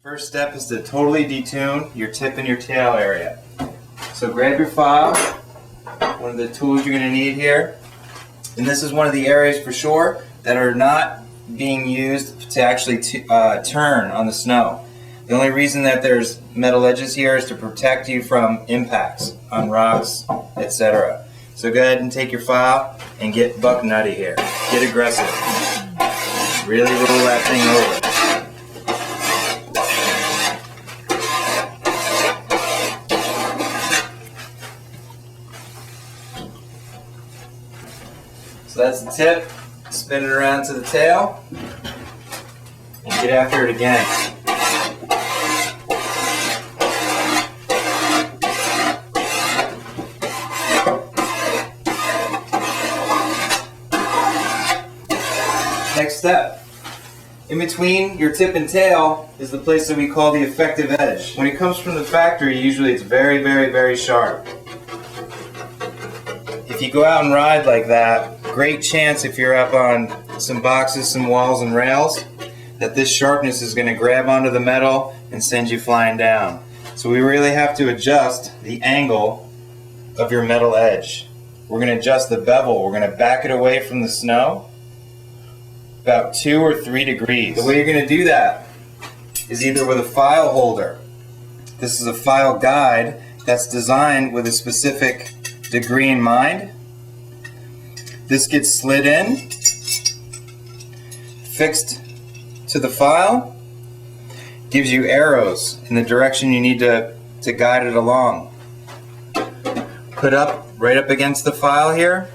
First step is to totally detune your tip and your tail area. So grab your file, one of the tools you're going to need here, and this is one of the areas for sure that are not being used to actually turn on the snow. The only reason that there's metal edges here is to protect you from impacts on rocks, etc. So go ahead and take your file and get buck nutty here. Get aggressive. Really roll that thing over. So that's the tip. Spin it around to the tail and get after it again. Next step. In between your tip and tail is the place that we call the effective edge. When it comes from the factory, usually it's very, very, very sharp. If you go out and ride like that, great chance if you're up on some boxes, some walls and rails, that this sharpness is going to grab onto the metal and send you flying down. So we really have to adjust the angle of your metal edge. We're going to adjust the bevel. We're going to back it away from the snow about 2 or 3 degrees. The way you're going to do that is either with a file holder. This is a file guide that's designed with a specific degree in mind. This gets slid in, fixed to the file, gives you arrows in the direction you need to guide it along. Put up right up against the file here,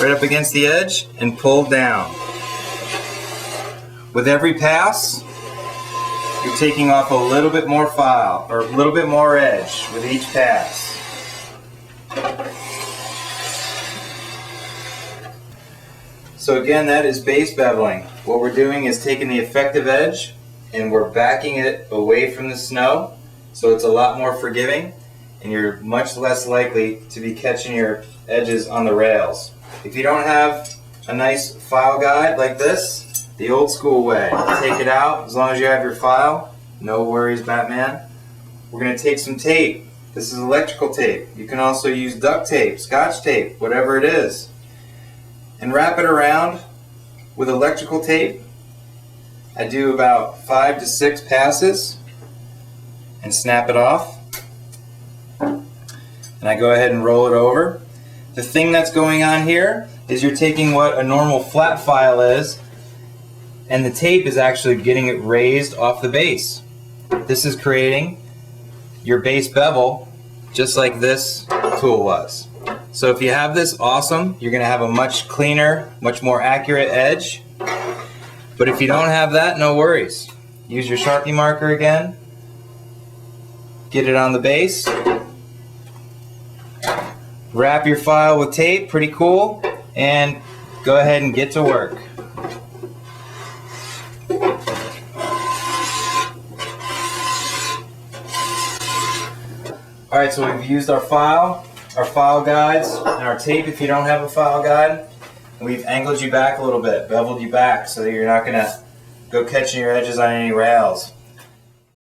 right up against the edge, and pull down. With every pass, you're taking off a little bit more file, or a little bit more edge with each pass. So again, that is base beveling. What we're doing is taking the effective edge and we're backing it away from the snow, so it's a lot more forgiving and you're much less likely to be catching your edges on the rails. If you don't have a nice file guide like this, the old school way, take it out as long as you have your file. No worries, Batman. We're going to take some tape. This is electrical tape. You can also use duct tape, scotch tape, whatever it is, and wrap it around with electrical tape. I do about 5 to 6 passes and snap it off, and I go ahead and roll it over. The thing that's going on here is you're taking what a normal flat file is, and the tape is actually getting it raised off the base. This is creating your base bevel just like this tool was. So if you have this, awesome. You're going to have a much cleaner, much more accurate edge. But if you don't have that, no worries. Use your Sharpie marker again. Get it on the base. Wrap your file with tape, pretty cool. And go ahead and get to work. Alright, so we've used our file guides, and our tape if you don't have a file guide. And we've angled you back a little bit, beveled you back so that you're not going to go catching your edges on any rails.